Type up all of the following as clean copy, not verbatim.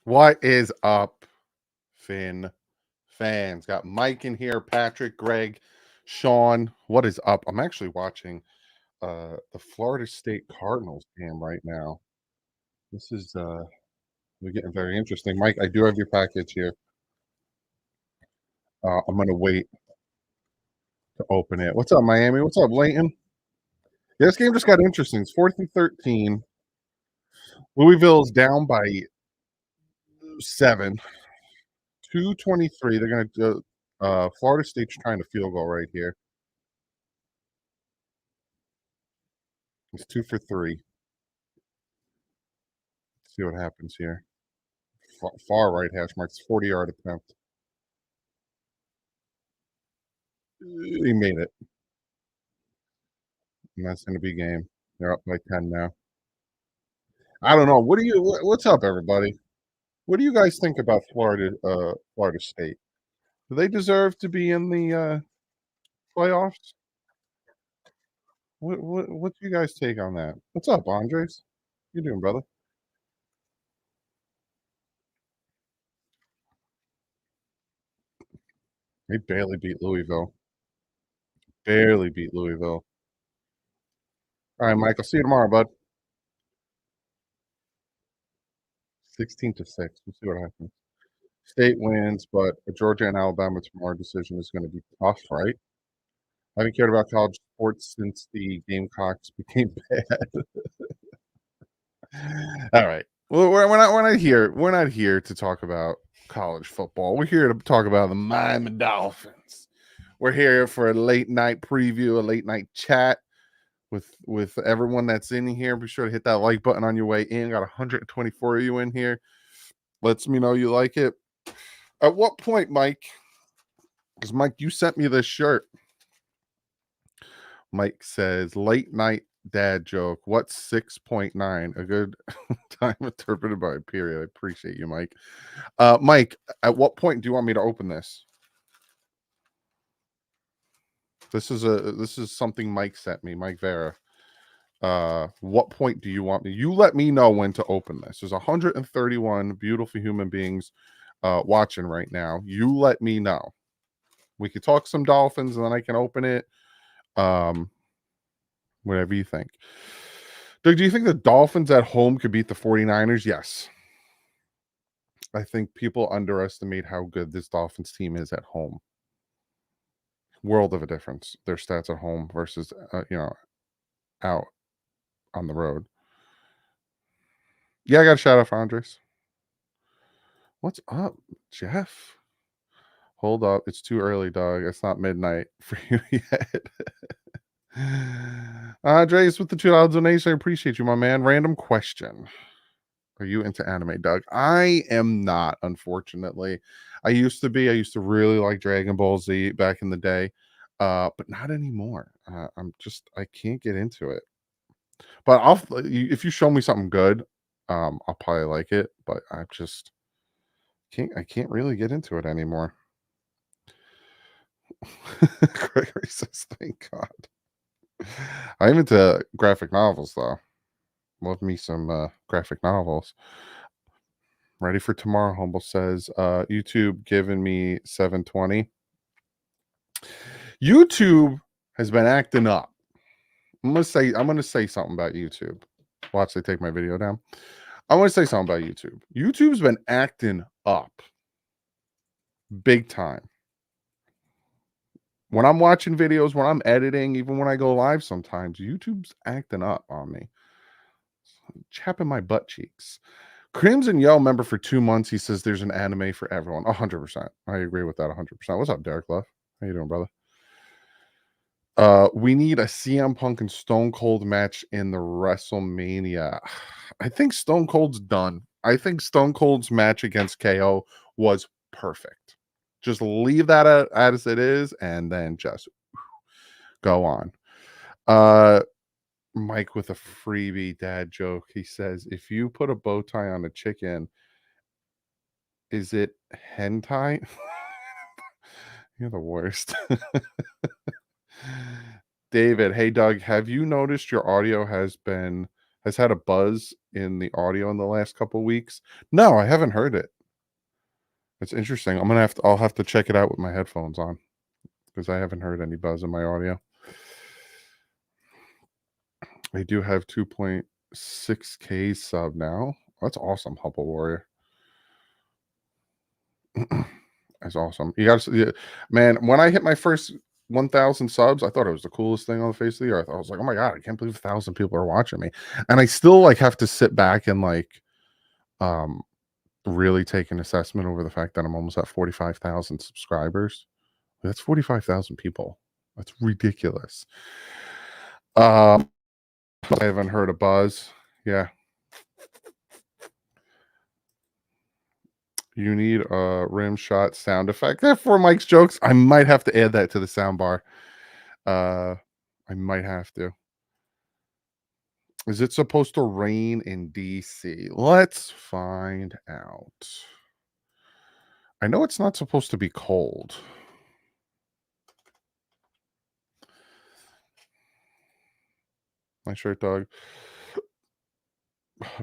What is up, Finn fans? Got Mike in here, Patrick, Greg, Sean. What is up? I'm actually watching the Florida State Cardinals game right now. This is we're getting very interesting. Mike, I do have your package here. I'm gonna wait to open it. What's up, Miami? What's up, Layton? Yeah, this game just got interesting. It's 14-13. Louisville's down by 7. 2:23. They're gonna do Florida State's trying to field goal right here. It's 2 for 3. See what happens here. Far right hash marks, 40-yard attempt. He made it. And that's going to be game. They're up by 10 now. I don't know. What's up, everybody? What do you guys think about Florida State? Do they deserve to be in the playoffs? What do you guys take on that? What's up, Andres? You doing, brother? They barely beat Louisville. Barely beat Louisville. All right, Mike. I'll see you tomorrow, bud. 16-6. We'll see what happens. State wins, but a Georgia and Alabama tomorrow decision is going to be tough, right? I haven't cared about college sports since the Gamecocks became bad. All right. Well, we're not here. We're not here to talk about college football. We're here to talk about the Miami Dolphins. We're here for a late night preview, a late night chat with everyone that's in here. Be sure to hit that like button on your way in. Got 124 of you in here. Lets me know you like it. At what point, Mike? Because Mike, you sent me this shirt. Mike says, late night dad joke. What's 6.9? A good time interpreted by a period. I appreciate you, Mike. Mike, at what point do you want me to open this? This is something Mike sent me, Mike Vera. What point do you want me? You let me know when to open this. There's 131 beautiful human beings watching right now. You let me know. We could talk some Dolphins and then I can open it. Whatever you think. Doug, do you think the Dolphins at home could beat the 49ers? Yes. I think people underestimate how good this Dolphins team is at home. World of a difference. Their stats at home versus, out on the road. Yeah, I got a shout out for Andres. What's up, Jeff? Hold up. It's too early, dog. It's not midnight for you yet. Andres with the $2 donation. I appreciate you, my man. Random question. Are you into anime, Doug? I am not, unfortunately. I used to be. I used to really like Dragon Ball Z back in the day, but not anymore. I can't get into it. But if you show me something good, I'll probably like it. But I just can't really get into it anymore. Gregory says, "Thank God." I'm into graphic novels, though. Love me some graphic novels. Ready for tomorrow, Humble says. YouTube giving me 720. YouTube has been acting up. I'm gonna say something about YouTube. Watch they take my video down. I want to say something about YouTube. YouTube's been acting up big time. When I'm watching videos, when I'm editing, even when I go live sometimes, YouTube's acting up on me. Chapping my butt cheeks. Crimson Yell member for 2 months. He says there's an anime for everyone. 100%. I agree with that 100%. What's up, Derek Love? How you doing, brother? We need a CM Punk and Stone Cold match in the WrestleMania. I think Stone Cold's done. I think Stone Cold's match against KO was perfect. Just leave that as it is and then just go on. Mike with a freebie dad joke. He says, if you put a bow tie on a chicken, is it hentai? You're the worst. David, hey Doug, have you noticed your audio has has had a buzz in the audio in the last couple weeks. No, I haven't heard it. It's interesting. I'll have to check it out with my headphones on because I haven't heard any buzz in my audio. They do have 2.6K sub now. That's awesome, Hubble Warrior. That's awesome. You got to, man. When I hit my first 1,000 subs, I thought it was the coolest thing on the face of the earth. I was like, oh my god, I can't believe 1,000 people are watching me, and I still like have to sit back and like, really take an assessment over the fact that I'm almost at 45,000 subscribers. That's 45,000 people. That's ridiculous. I haven't heard a buzz. Yeah. You need a rim shot sound effect. For Mike's jokes, I might have to add that to the sound bar. I might have to. Is it supposed to rain in DC? Let's find out. I know it's not supposed to be cold. My shirt, dog.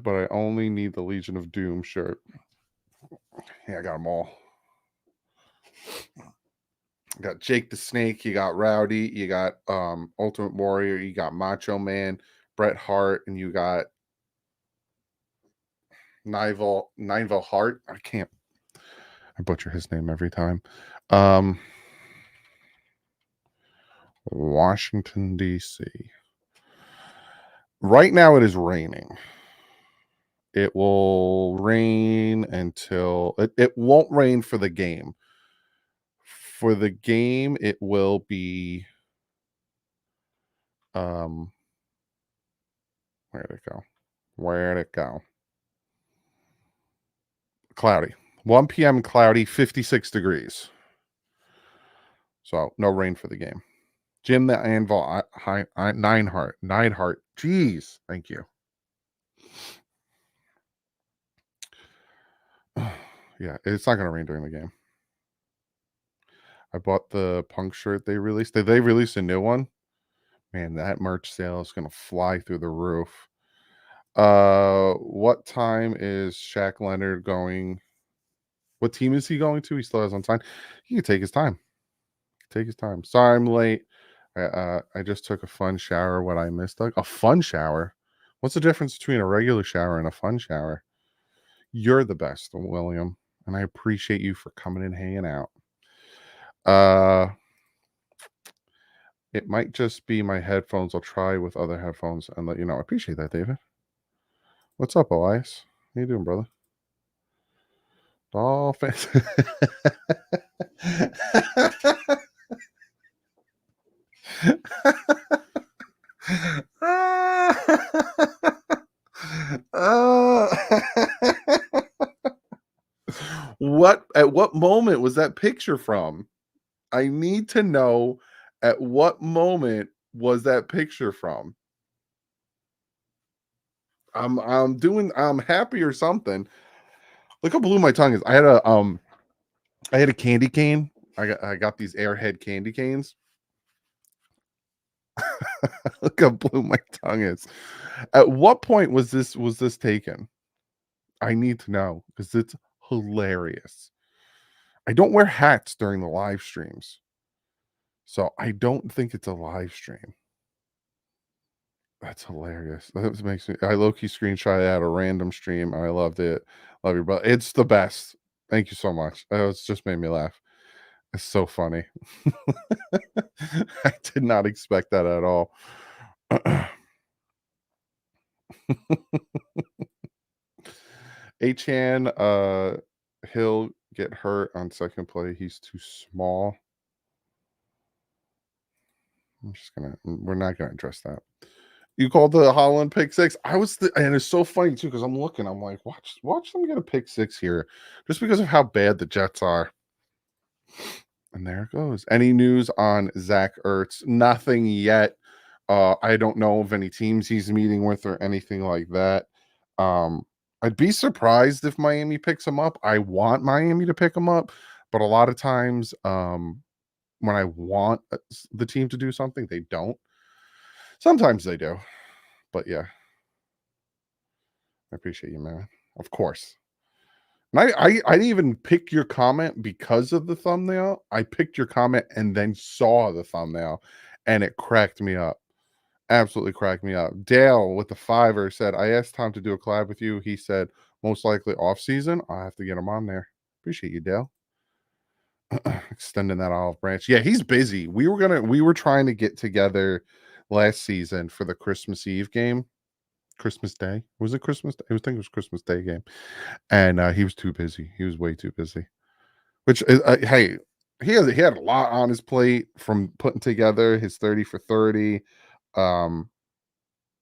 But I only need the Legion of Doom shirt. Yeah, I got them all. You got Jake the Snake, you got Rowdy, you got Ultimate Warrior, you got Macho Man, Bret Hart, and you got Nivell Hart. I butcher his name every time. Washington, D.C. Right now it is raining. It will rain until it won't rain for the game. For the game, it will be where'd it go? Where'd it go? Cloudy. 1 p.m. cloudy, 56 degrees. So no rain for the game. Jim the Anvil Neidhart. Jeez. Thank you. Yeah, it's not going to rain during the game. I bought the Punk shirt they released. Did they release a new one? Man, that merch sale is going to fly through the roof. What time is Shaq Leonard going? What team is he going to? He still has on time. He can take his time. Take his time. Sorry, I'm late. I just took a fun shower. What I missed, Doug? A fun shower? What's the difference between a regular shower and a fun shower? You're the best, William, and I appreciate you for coming and hanging out. It might just be my headphones. I'll try with other headphones and let you know. I appreciate that, David. What's up, Elias? How you doing, brother? Dolphins. At what moment was that picture from? I need to know at what moment was that picture from? I'm happy or something. Look how blue my tongue is. I had a candy cane. I got these Airhead candy canes. Look how blue my tongue is. At what point was this taken? I need to know because it's hilarious. I don't wear hats during the live streams, so I don't think it's a live stream. That's hilarious. That makes me. I low-key screenshot at a random stream. I loved it. Love your brother. It's the best. Thank you so much. It's just made me laugh. It's so funny. I did not expect that at all. Achan, he'll get hurt on second play. He's too small. We're not gonna address that. You called the Holland pick six. And it's so funny too because I'm looking. I'm like, watch them get a pick six here, just because of how bad the Jets are. And there it goes. Any news on Zach Ertz? Nothing yet. I don't know of any teams he's meeting with or anything like that. I'd be surprised if Miami picks him up. I want Miami to pick him up, but a lot of times, when I want the team to do something, they don't. Sometimes they do, but yeah. I appreciate you, man. Of course. And I didn't even pick your comment because of the thumbnail. I picked your comment and then saw the thumbnail, and it cracked me up. Absolutely cracked me up. Dale with the $5 said, I asked Tom to do a collab with you. He said, most likely off season. I'll have to get him on there. Appreciate you, Dale. Extending that olive branch. Yeah, he's busy. We were trying to get together last season for the Christmas Eve game. Christmas Day. Was it Christmas Day? I think it was Christmas Day game. And he was too busy. He was way too busy. Which is, hey, he had a lot on his plate from putting together his 30 for 30.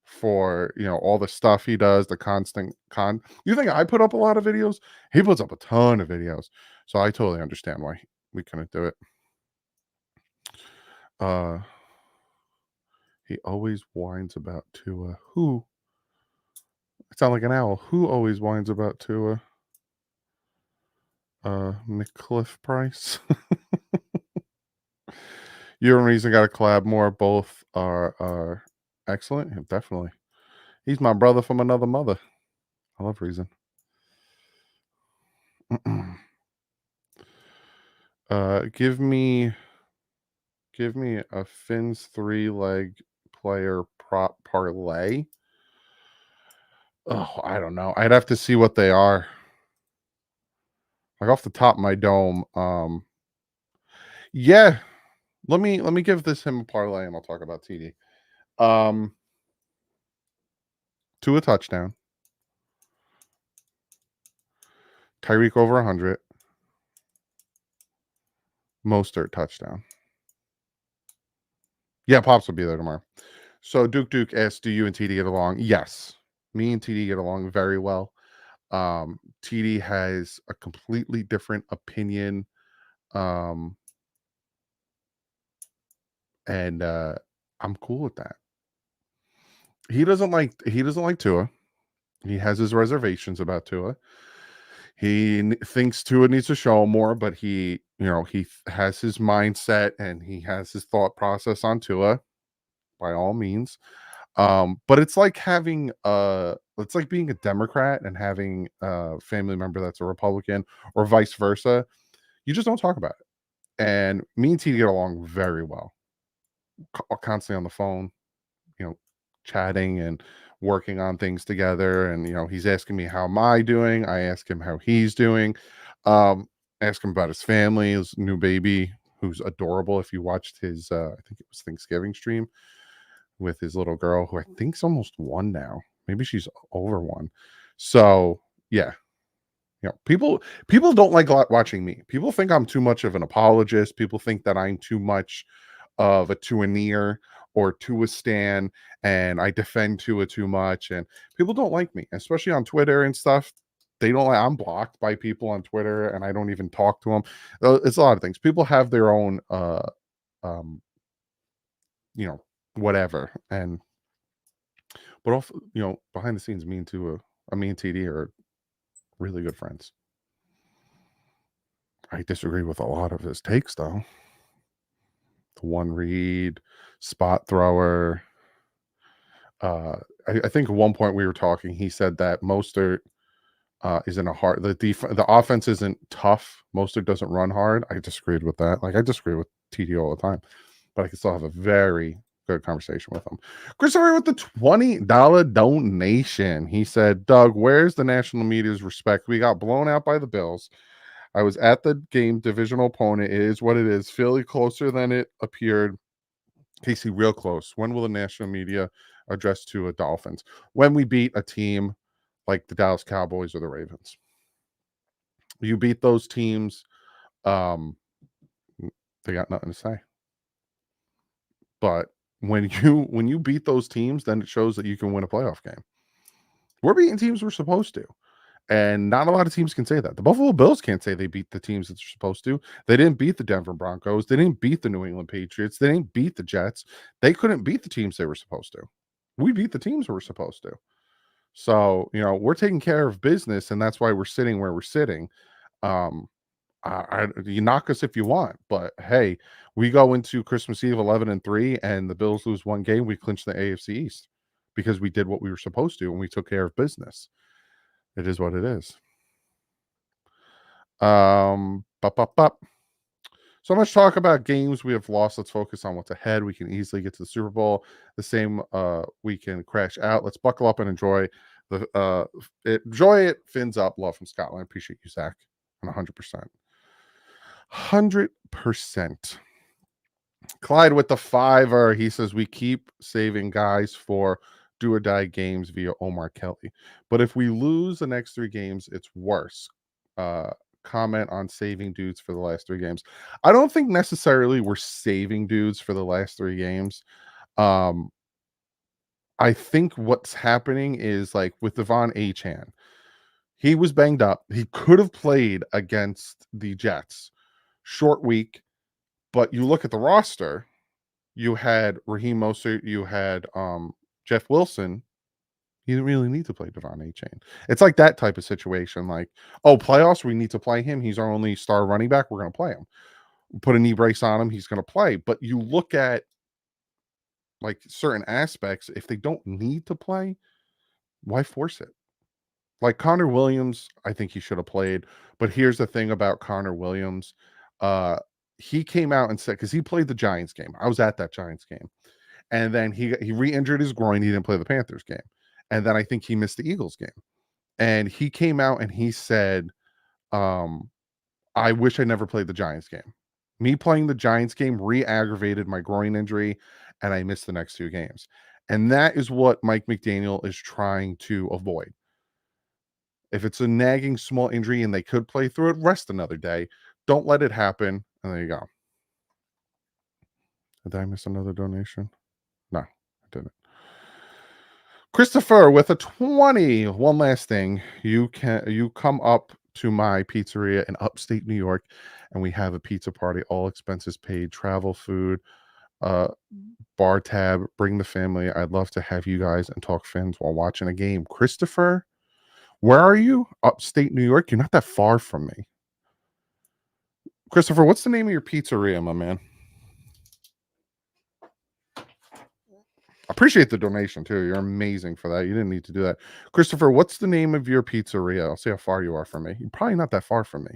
For all the stuff he does, the constant you think I put up a lot of videos? He puts up a ton of videos, so I totally understand why we couldn't do it. He always whines about Tua. Who? I sound like an owl. Who always whines about Tua? McCliff Price. You and Reason got to collab more. Both are excellent. Yeah, definitely. He's my brother from another mother. I love Reason. Give me a Finn's 3-leg player prop parlay. Oh, I don't know. I'd have to see what they are. Like off the top of my dome. Yeah. Let me give him a parlay and I'll talk about TD. To a touchdown. Tyreek over 100. Mostert touchdown. Yeah, Pops will be there tomorrow. So Duke asked, do you and TD get along? Yes. Me and TD get along very well. TD has a completely different opinion. And I'm cool with that. He doesn't like Tua. He has his reservations about Tua. He thinks Tua needs to show more, but he has his mindset and he has his thought process on Tua by all means. But it's like having it's like being a Democrat and having a family member that's a Republican or vice versa. You just don't talk about it. And me and T get along very well. Constantly on the phone, chatting and working on things together. And he's asking me how am I doing. I ask him how he's doing. Ask him about his family, his new baby, who's adorable. If you watched his, I think it was Thanksgiving stream with his little girl, who I think's almost 1 now. Maybe she's over 1. So yeah, people don't like watching me. People think I'm too much of an apologist. People think that I'm too much of a Tua or Tua stan, and I defend Tua too much. And people don't like me, especially on Twitter and stuff. They don't like. I'm blocked by people on Twitter, and I don't even talk to them. It's a lot of things. People have their own, whatever. But also, behind the scenes, me and TD are really good friends. I disagree with a lot of his takes, though. The one read, spot thrower. I think at one point we were talking. He said that Mostert isn't a hard. The offense isn't tough. Mostert doesn't run hard. I disagreed with that. Like I disagree with TD all the time, but I can still have a very good conversation with him. Christopher with the $20 donation. He said, Doug, where's the national media's respect? We got blown out by the Bills. I was at the game, divisional opponent. It is what it is. Philly closer than it appeared. Casey, real close. When will the national media address to a Dolphins? When we beat a team like the Dallas Cowboys or the Ravens. You beat those teams, they got nothing to say. But when you beat those teams, then it shows that you can win a playoff game. We're beating teams we're supposed to. And not a lot of teams can say that. The Buffalo Bills can't say they beat the teams that they're supposed to. They didn't beat the Denver Broncos. They didn't beat the New England Patriots. They didn't beat the Jets. They couldn't beat the teams they were supposed to. We beat the teams we were supposed to. So, we're taking care of business, and that's why we're sitting where we're sitting. You knock us if you want, but hey, we go into Christmas Eve 11-3, and the Bills lose 1 game. We clinch the AFC East because we did what we were supposed to, and we took care of business. It is what it is. Bup, bup, bup. So much talk about games we have lost. Let's focus on what's ahead. We can easily get to the Super Bowl. The same we can crash out. Let's buckle up and enjoy enjoy it. Fins up. Love from Scotland. Appreciate you, Zach. And 100%. 100%. Clyde with the fiver. He says we keep saving guys for do or die games via Omar Kelly. But if we lose the next 3 games, it's worse. Comment on saving dudes for the last 3 games. I don't think necessarily we're saving dudes for the last 3 games. I think what's happening is like with Devon Achane, he was banged up. He could have played against the Jets. Short week, but you look at the roster, you had Raheem Mostert, you had Jeff Wilson. You didn't really need to play Devon Achane. It's like that type of situation. Like, oh, playoffs, we need to play him. He's our only star running back. We're going to play him. Put a knee brace on him. He's going to play. But you look at like certain aspects. If they don't need to play, why force it? Like Connor Williams, I think he should have played. But here's the thing about Connor Williams. He came out and said, because he played the Giants game. I was at that Giants game. And then he re-injured his groin. He didn't play the Panthers game. And then I think he missed the Eagles game. And he came out and he said, I wish I never played the Giants game. Me playing the Giants game re-aggravated my groin injury, and I missed the next 2 games. And that is what Mike McDaniel is trying to avoid. If it's a nagging small injury and they could play through it, rest another day. Don't let it happen. And there you go. Did I miss another donation? No, I didn't. Christopher with a 20. One last thing. You come up to my pizzeria in upstate New York, and we have a pizza party, all expenses paid, travel, food, bar tab, bring the family. I'd love to have you guys and talk Fins while watching a game. Christopher, where are you? Upstate New York? You're not that far from me. Christopher, what's the name of your pizzeria, my man? Appreciate the donation too. You're amazing for that. You didn't need to do that. Christopher, what's the name of your pizzeria? I'll see how far you are from me. You're probably not that far from me.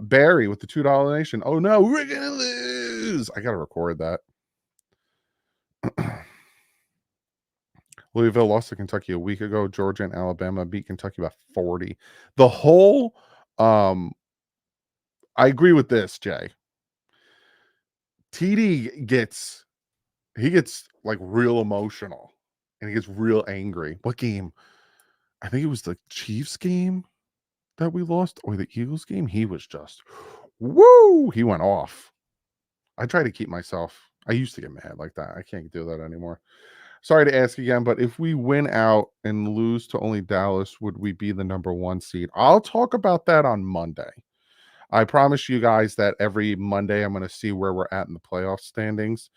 Barry with the $2 donation. Oh no, we're gonna lose. I gotta record that. Louisville lost to Kentucky a week ago. Georgia and Alabama beat Kentucky by 40. The whole I agree with this, Jay. TD gets like real emotional and he gets real angry. What game? I think it was the Chiefs game that we lost or the Eagles game. He was just woo. He went off. I try to keep myself. I used to get mad like that. I can't do that anymore. Sorry to ask again, but if we win out and lose to only Dallas, would we be the number 1 seed? I'll talk about that on Monday. I promise you guys that every Monday I'm going to see where we're at in the playoff standings.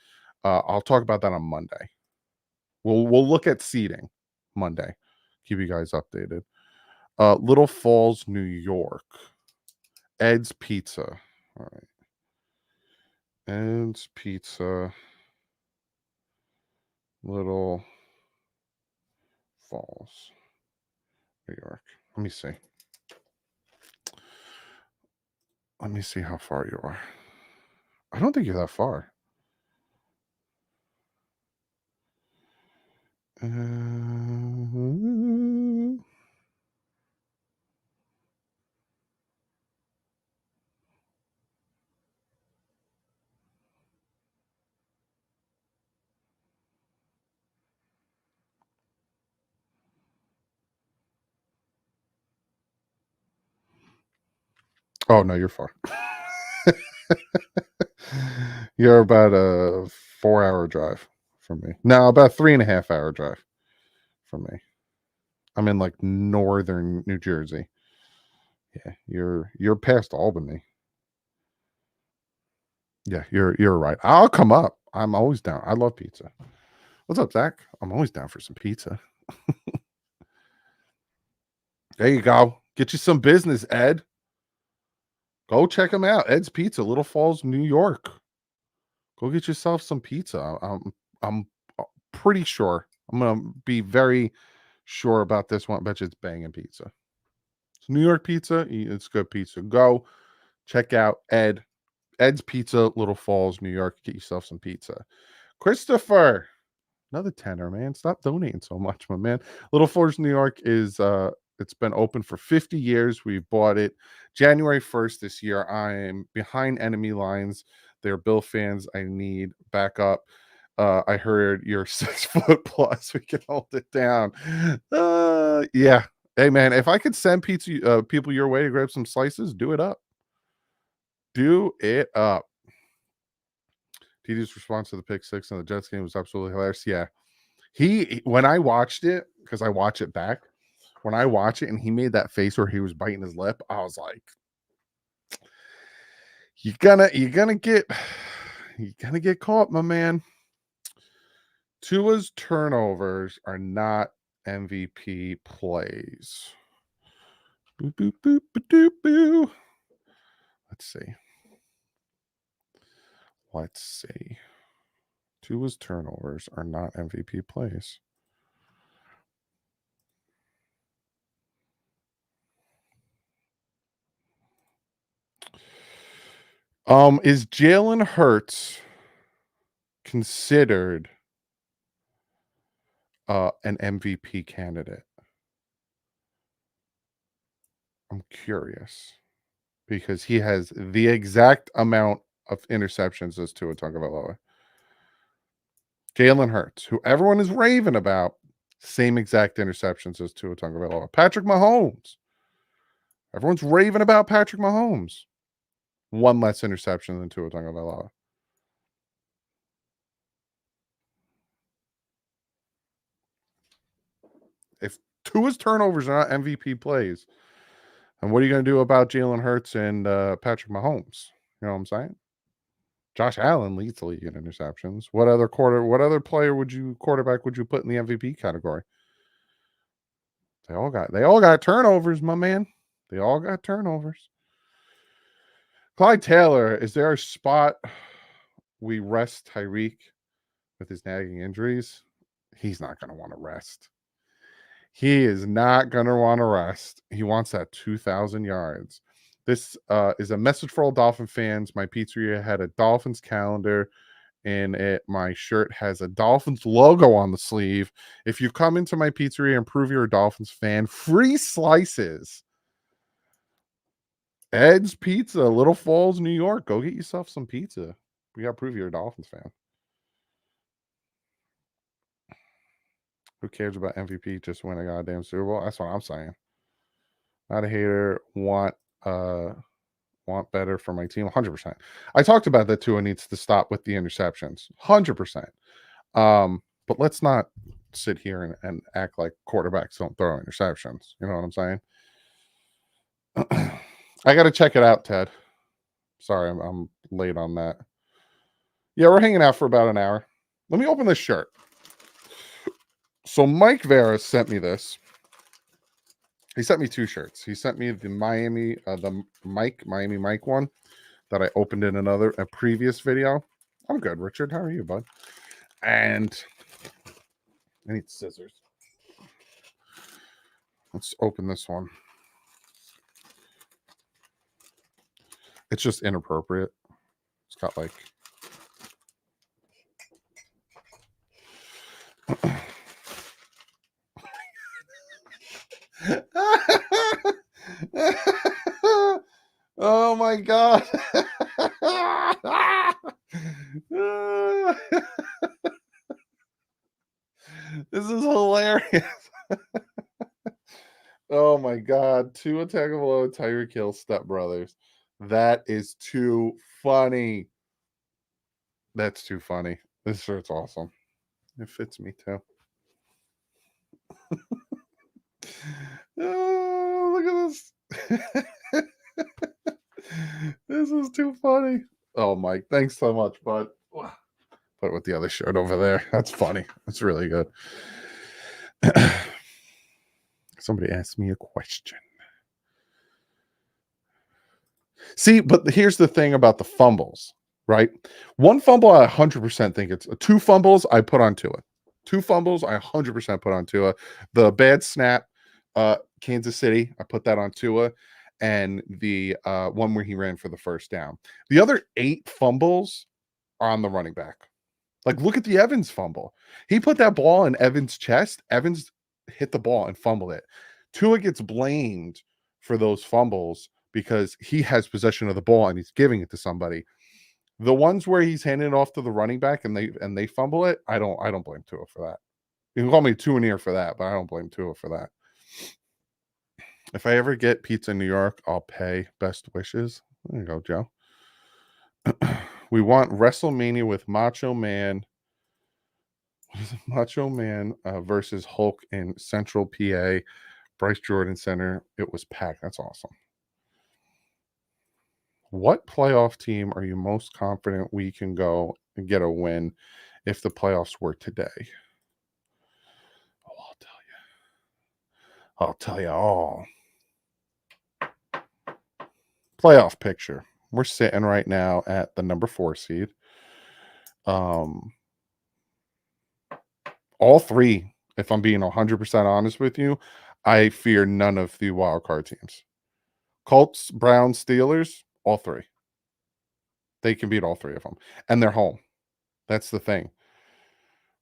I'll talk about that on Monday. We'll look at seeding Monday. Keep you guys updated. Little Falls, New York. Ed's Pizza. All right. Ed's Pizza. Little Falls, New York. Let me see. Let me see how far you are. I don't think you're that far. Oh no, you're far. You're about a 4-hour drive from me. No, about 3.5-hour drive from me. I'm in like northern New Jersey. Yeah, you're past Albany. Yeah, you're right. I'll come up. I'm always down. I love pizza. What's up, Zach? I'm always down for some pizza. There you go. Get you some business, Ed. Go check him out. Ed's Pizza, Little Falls, New York. Go get yourself some pizza. I'm pretty sure. I'm gonna be very sure about this one. I bet you it's banging pizza. It's New York pizza. It's good pizza. Go check out Ed's Pizza, Little Falls, New York. Get yourself some pizza. Christopher, another tenner, man. Stop donating so much, my man. Little Falls, New York is it's been open for 50 years. We bought it January 1st this year. I'm behind enemy lines. They're Bill fans. I need backup. I heard you're 6 foot plus. We can hold it down. Yeah. Hey man, if I could send pizza people your way to grab some slices, do it up. Do it up. TD's response to the pick six in the Jets game was absolutely hilarious. Yeah. When I watched it, because I watch it back, when I watch it and he made that face where he was biting his lip, I was like, you're gonna get caught, my man. Tua's turnovers are not MVP plays. Boop, boop, boop, boop, boop. Let's see. Tua's turnovers are not MVP plays. Is Jalen Hurts considered an MVP candidate? I'm curious because he has the exact amount of interceptions as Tua Tagovailoa. Jalen Hurts, who everyone is raving about, same exact interceptions as Tua Tagovailoa. Patrick Mahomes, everyone's raving about Patrick Mahomes. One less interception than Tua Tagovailoa. If Tua's turnovers are not MVP plays, and what are you going to do about Jalen Hurts and Patrick Mahomes? You know what I'm saying? Josh Allen leads the league in interceptions. What other quarterback would you put in the MVP category? They all got turnovers, my man. They all got turnovers. Clyde Taylor, is there a spot we rest Tyreek with his nagging injuries? He's not going to want to rest. He is not going to want to rest. He wants that 2,000 yards. This is a message for all Dolphin fans. My pizzeria had a Dolphins calendar, and my shirt has a Dolphins logo on the sleeve. If you come into my pizzeria and prove you're a Dolphins fan, free slices. Ed's Pizza, Little Falls, New York. Go get yourself some pizza. We got to prove you're a Dolphins fan. Who cares about MVP? Just win a goddamn Super Bowl. That's what I'm saying. Not a hater. Want better for my team. 100%. I talked about that Tua needs to stop with the interceptions. 100%. But let's not sit here and act like quarterbacks don't throw interceptions. You know what I'm saying? I got to check it out, Ted. Sorry, I'm late on that. Yeah, we're hanging out for about an hour. Let me open this shirt. So Mike Vera sent me this. He sent me two shirts. He sent me the Miami Mike one that I opened in a previous video. I'm good, Richard. How are you, bud? And I need scissors. Let's open this one. It's just inappropriate. It's got like oh my god. This is hilarious. Oh my god. Tua Tagovailoa, Tyreek Hill, stepbrothers. That is too funny. That's too funny. This shirt's awesome. It fits me too. Oh, look at this. This is too funny. Oh, Mike, thanks so much, bud. Put it with the other shirt over there. That's funny. That's really good. Somebody asked me a question. See, but here's the thing about the fumbles, right? One fumble, I 100% think it's two fumbles I put on Tua. 2 fumbles, I 100% put on Tua. The bad snap, Kansas City, I put that on Tua, and the one where he ran for the first down. The other 8 fumbles are on the running back. Like, look at the Evans fumble. He put that ball in Evans' chest. Evans hit the ball and fumbled it. Tua gets blamed for those fumbles because he has possession of the ball and he's giving it to somebody. The ones where he's handing it off to the running back and they fumble it, I don't blame Tua for that. You can call me Tua near for that, but I don't blame Tua for that. If I ever get pizza in New York, I'll pay. Best wishes. There you go, Joe. We want WrestleMania with Macho Man versus Hulk in Central PA, Bryce Jordan Center. It was packed. That's awesome. What playoff team are you most confident we can go and get a win if the playoffs were today? Oh, I'll tell you all. Playoff picture. We're sitting right now at the number 4 seed. All 3, if I'm being 100% honest with you, I fear none of the wild card teams. Colts, Browns, Steelers, all 3. They can beat all 3 of them. And they're home. That's the thing.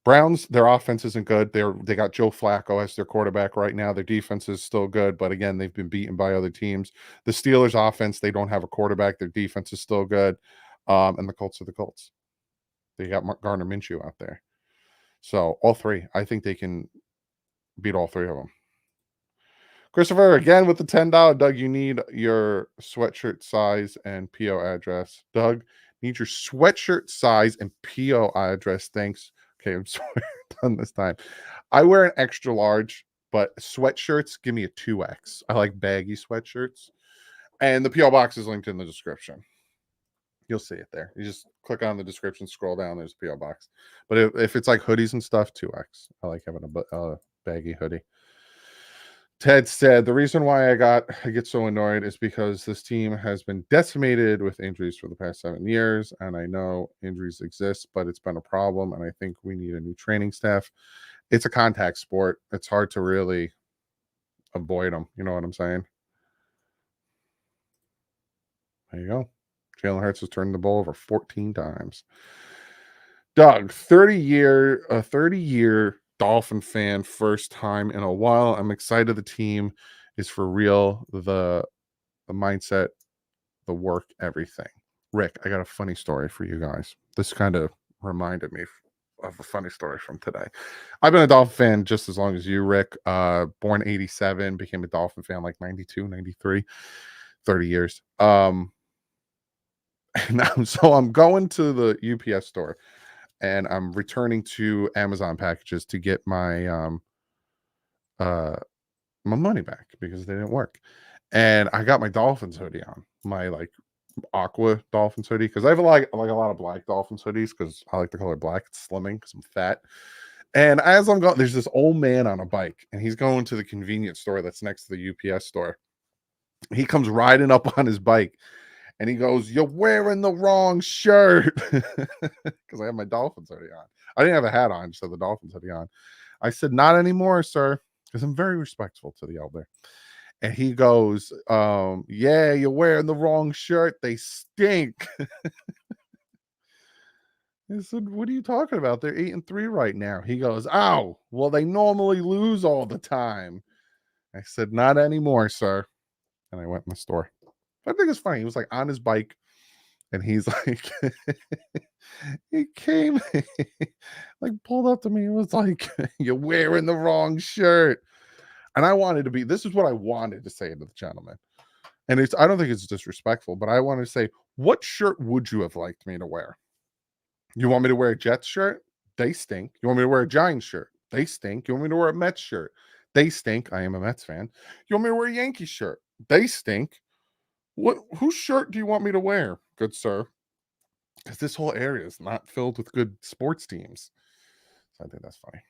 Browns, their offense isn't good. They got Joe Flacco as their quarterback right now. Their defense is still good, but again, they've been beaten by other teams. The Steelers' offense, they don't have a quarterback. Their defense is still good. And the Colts are the Colts. They got Gardner Minshew out there. So all 3, I think they can beat all 3 of them. Christopher, again with the $10. Doug, you need your sweatshirt size and PO address. Doug, need your sweatshirt size and PO address. Thanks. Okay, I'm sorry, done this time. I wear an extra large, but sweatshirts give me a 2X. I like baggy sweatshirts. And the PO box is linked in the description. You'll see it there. You just click on the description, scroll down, there's a PO box. But if it's like hoodies and stuff, 2X. I like having a baggy hoodie. Ted said, the reason why I get so annoyed is because this team has been decimated with injuries for the past 7 years. And I know injuries exist, but it's been a problem. And I think we need a new training staff. It's a contact sport. It's hard to really avoid them. You know what I'm saying? There you go. Jalen Hurts has turned the ball over 14 times. Doug, 30-year Dolphin fan, first time in a while. I'm excited the team is for real. The mindset, the work, everything. Rick, I got a funny story for you guys. This kind of reminded me of a funny story from today. I've been a Dolphin fan just as long as you, Rick. Born 87, became a Dolphin fan like 92, 93, 30 years. So I'm going to the UPS store and I'm returning to Amazon packages to get my my money back because they didn't work. And I got my Dolphins hoodie on, my like aqua Dolphins hoodie, because I have a lot of black Dolphins hoodies because I like the color black. It's slimming because I'm fat. And as I'm going, there's this old man on a bike, and he's going to the convenience store that's next to the UPS store. He comes riding up on his bike, and he goes, "You're wearing the wrong shirt," because I have my Dolphins hoodie on. I didn't have a hat on, just had the Dolphins hoodie on. I said, "Not anymore, sir," because I'm very respectful to the elder. And he goes, "Yeah, you're wearing the wrong shirt. They stink." I said, "What are you talking about? They're 8-3 right now." He goes, "Oh, well, they normally lose all the time." I said, "Not anymore, sir." And I went in the store. I think it's funny. He was like on his bike, and he's like, he came, like pulled up to me and was like, "You're wearing the wrong shirt." And I wanted to be, this is what I wanted to say to the gentleman. And I don't think it's disrespectful, but I wanted to say, what shirt would you have liked me to wear? You want me to wear a Jets shirt? They stink. You want me to wear a Giants shirt? They stink. You want me to wear a Mets shirt? They stink. I am a Mets fan. You want me to wear a Yankees shirt? They stink. Whose shirt do you want me to wear, good sir? Because this whole area is not filled with good sports teams. So I think that's funny.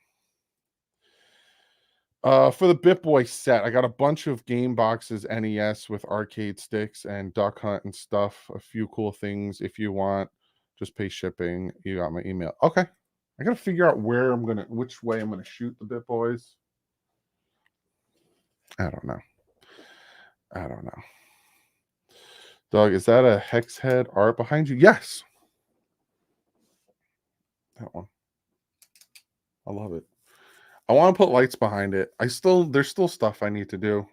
For the BitBoy set, I got a bunch of game boxes, NES with arcade sticks and Duck Hunt and stuff. A few cool things. If you want, just pay shipping. You got my email. Okay. I got to figure out which way I'm going to shoot the bit, boys. I don't know. Doug, is that a hex head art behind you? Yes. That one. I love it. I want to put lights behind it. There's still stuff I need to do.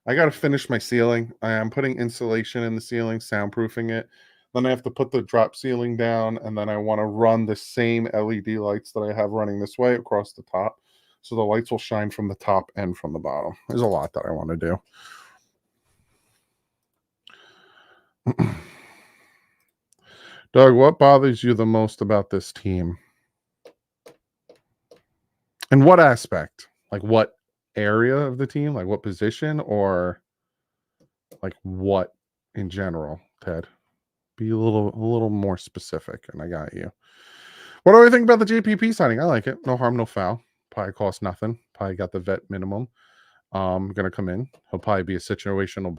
I got to finish my ceiling. I am putting insulation in the ceiling, soundproofing it. Then I have to put the drop ceiling down, and then I want to run the same LED lights that I have running this way across the top. So the lights will shine from the top and from the bottom. There's a lot that I want to do. Doug, what bothers you the most about this team? In what aspect? Like what area of the team? Like what position, or like what in general, Ted? Be a little more specific, and I got you. What do I think about the JPP signing? I like it. No harm, no foul. Probably cost nothing. Probably got the vet minimum. Gonna come in. He'll probably be a situational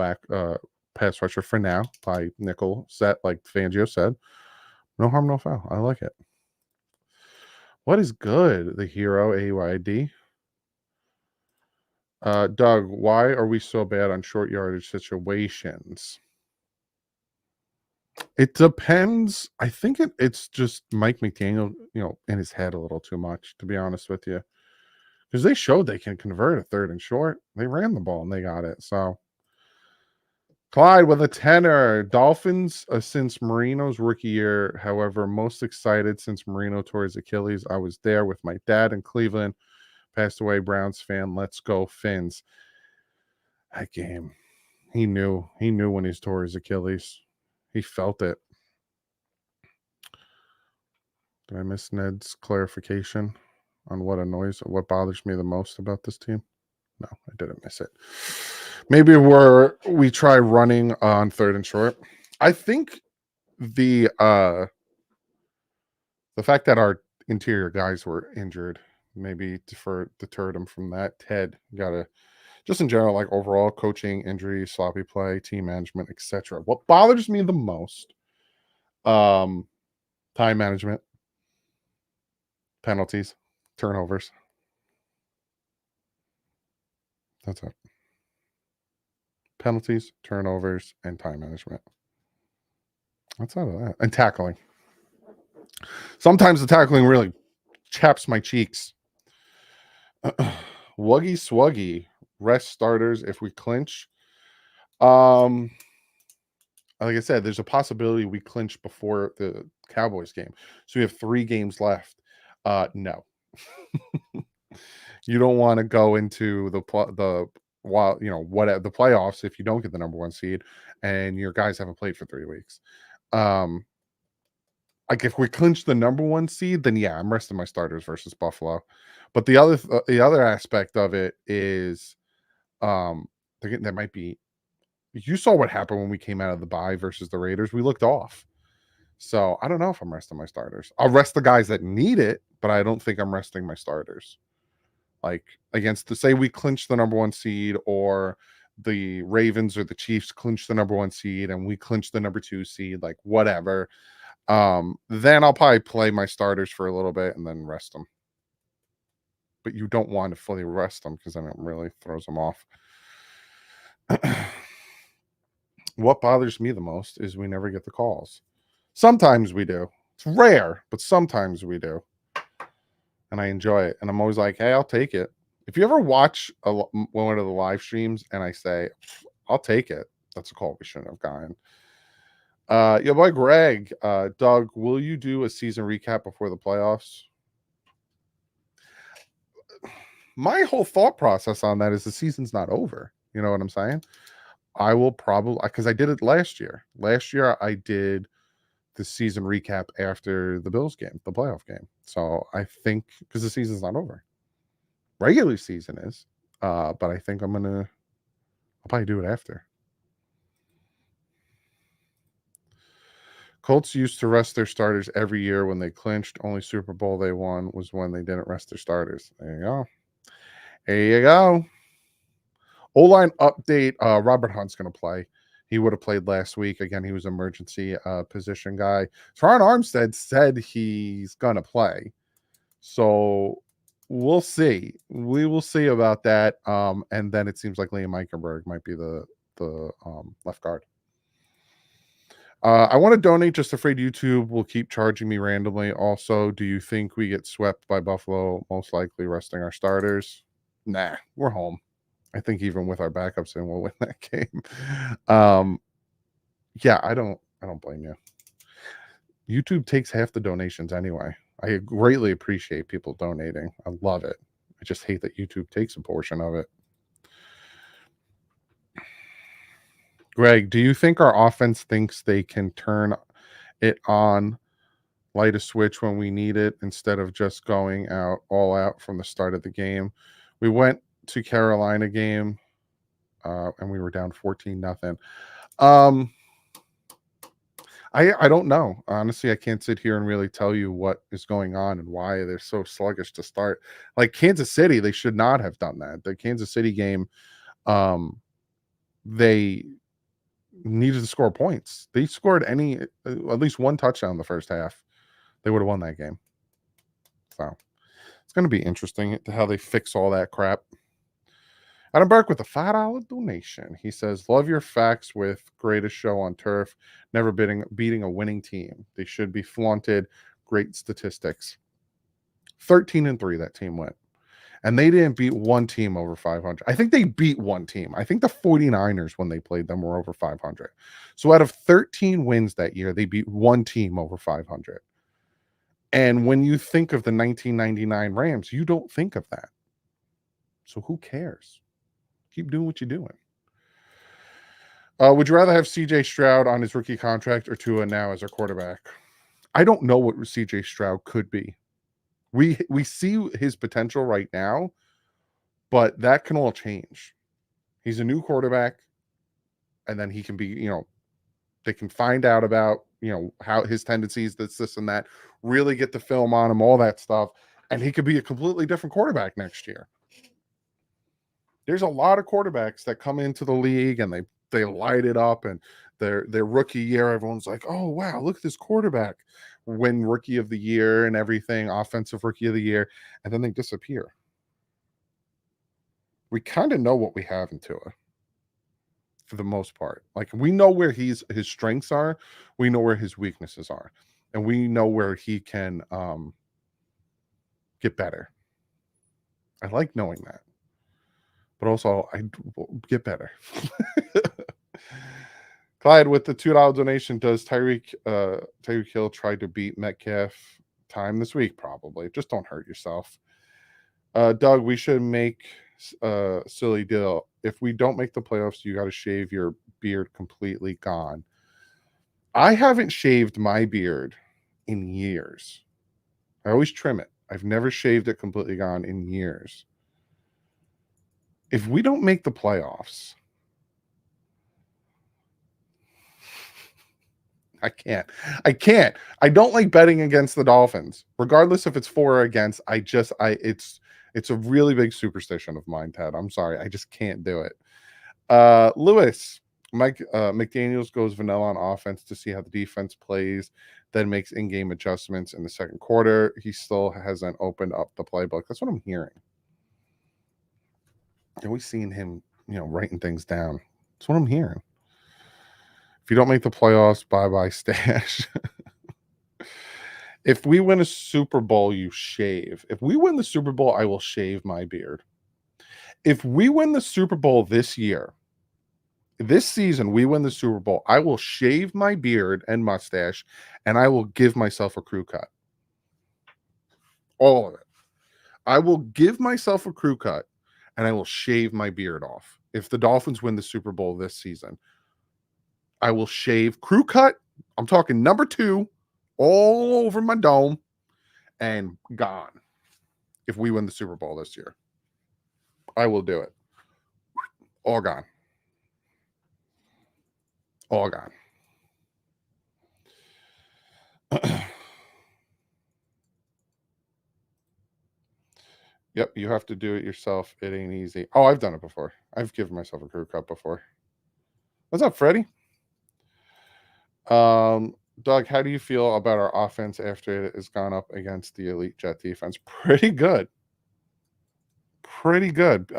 pass rusher for now. Probably nickel set, like Fangio said. No harm, no foul. I like it. What is good? The hero AYD. Doug, why are we so bad on short yardage situations? It depends. I think it's just Mike McDaniel, in his head a little too much, to be honest with you. Because they showed they can convert a third and short. They ran the ball and they got it. So Clyde with a tenor. Dolphins since Marino's rookie year. However, most excited since Marino tore his Achilles. I was there with my dad in Cleveland. Passed away Browns fan. Let's go Fins. That game. He knew when he tore his Achilles. He felt it. Did I miss Ned's clarification on what bothers me the most about this team? No, I didn't miss it. Maybe we try running on third and short. I think the fact that our interior guys were injured maybe deterred them from that. Ted, gotta just in general, like overall coaching, injury, sloppy play, team management, etc. What bothers me the most, time management, penalties, turnovers. That's it. Penalties, turnovers, and time management. That's out of that. And tackling. Sometimes the tackling really chaps my cheeks. Wuggy Swuggy. Rest starters if we clinch. Like I said, there's a possibility we clinch before the Cowboys game. So we have 3 games left. No. You don't want to go into the playoffs if you don't get the number 1 seed and your guys haven't played for 3 weeks. Like if we clinch the number 1 seed, then yeah, I'm resting my starters versus Buffalo. But the other aspect of it is, there might be. You saw what happened when we came out of the bye versus the Raiders. We looked off. So I don't know if I'm resting my starters. I'll rest the guys that need it, but I don't think I'm resting my starters. Like say we clinch the number 1 seed, or the Ravens or the Chiefs clinch the number 1 seed and we clinch the number 2 seed, like whatever. Then I'll probably play my starters for a little bit and then rest them. But you don't want to fully rest them because then it really throws them off. What bothers me the most is we never get the calls. Sometimes we do. It's rare, but sometimes we do. And I enjoy it. And I'm always like, hey, I'll take it. If you ever watch one of the live streams and I say, I'll take it, that's a call we shouldn't have gotten. Your boy Greg, Doug, will you do a season recap before the playoffs? My whole thought process on that is the season's not over. You know what I'm saying? I will probably, because I did it last year. Last year I did the season recap after the Bills game, the playoff game. So I think, because the season's not over. Regular season is, but I think I'll probably do it after. Colts used to rest their starters every year when they clinched. Only Super Bowl they won was when they didn't rest their starters. There you go. There you go. O-line update. Robert Hunt's going to play. He would have played last week. Again, he was emergency position guy. Teron Armstead said he's going to play. So we'll see. We will see about that. And then it seems like Liam Eichenberg might be the left guard. I want to donate, just afraid YouTube will keep charging me randomly. Also, do you think we get swept by Buffalo? Most likely resting our starters. Nah, we're home. I think even with our backups in, we'll win that game. Yeah, I don't blame you. YouTube takes half the donations anyway. I greatly appreciate people donating. I love it. I just hate that YouTube takes a portion of it. Greg, do you think our offense thinks they can turn it on, light a switch when we need it, instead of just going out all out from the start of the game? We went to Carolina game and we were down 14-0. I don't know. Honestly, I can't sit here and really tell you what is going on and why they're so sluggish to start. Like Kansas City, they should not have done that. The Kansas City game, they needed to score points. They scored at least one touchdown in the first half. They would have won that game. So it's going to be interesting how they fix all that crap. Adam Burke with a $5 donation. He says, love your facts with greatest show on turf. Never beating a winning team. They should be flaunted. Great statistics. 13-3 that team went. And they didn't beat one team over 500. I think they beat one team. I think the 49ers, when they played them, were over 500. So out of 13 wins that year, they beat one team over 500. And when you think of the 1999 Rams, you don't think of that. So who cares? Keep doing what you're doing. Would you rather have CJ Stroud on his rookie contract or Tua now as our quarterback? I don't know what CJ Stroud could be. We see his potential right now, but that can all change. He's a new quarterback, and then he can be, they can find out about, how his tendencies, this and that, really get the film on him, all that stuff, and he could be a completely different quarterback next year. There's a lot of quarterbacks that come into the league and they light it up, and their rookie year, everyone's like, oh wow, look at this quarterback, win rookie of the year and everything, offensive rookie of the year, and then they disappear. We kind of know what we have in Tua for the most part. Like, we know where his strengths are, we know where his weaknesses are, and we know where he can get better. I like knowing that. But also, I get better. Clyde with the $2 donation. Does Tyreek Hill try to beat Metcalf time this week? Probably. Just don't hurt yourself. Doug, we should make a silly deal. If we don't make the playoffs, you got to shave your beard completely gone. I haven't shaved my beard in years. I always trim it. I've never shaved it completely gone in years. If we don't make the playoffs, I can't. I don't like betting against the Dolphins, regardless if it's for or against. It's a really big superstition of mine, Ted. I'm sorry. I just can't do it. Lewis, McDaniels goes vanilla on offense to see how the defense plays, then makes in-game adjustments in the second quarter. He still hasn't opened up the playbook. That's what I'm hearing. I've always seen him, writing things down. That's what I'm hearing. If you don't make the playoffs, bye-bye stash. If we win a Super Bowl, you shave. If we win the Super Bowl, I will shave my beard. If we win the Super Bowl this season, we win the Super Bowl, I will shave my beard and mustache, and I will give myself a crew cut. All of it. I will give myself a crew cut, and I will shave my beard off. If the Dolphins win the Super Bowl this season, I will shave crew cut. I'm talking number 2 all over my dome and gone. If we win the Super Bowl this year, I will do it. All gone. All gone. Yep, you have to do it yourself. It ain't easy. Oh, I've done it before. I've given myself a crew cut before. What's up, Freddie? Doug, how do you feel about our offense after it has gone up against the elite Jet defense? Pretty good. Pretty good.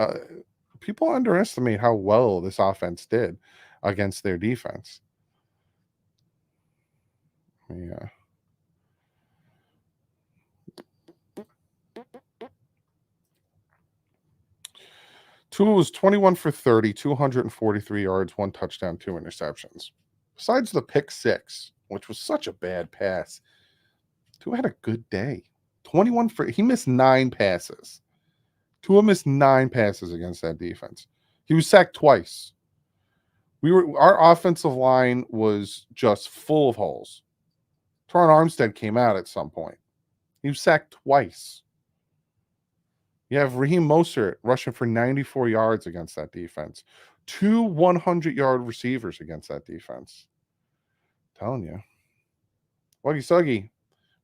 People underestimate how well this offense did against their defense. Yeah. Tua was 21 for 30, 243 yards, 1 touchdown, 2 interceptions. Besides the pick six, which was such a bad pass, Tua had a good day. 21 for he missed 9 passes. Tua missed 9 passes against that defense. He was sacked twice. Our offensive line was just full of holes. Teron Armstead came out at some point. He was sacked twice. You have Raheem Mostert rushing for 94 yards against that defense. 2 100-yard receivers against that defense. I'm telling you. Wuggy Suggy.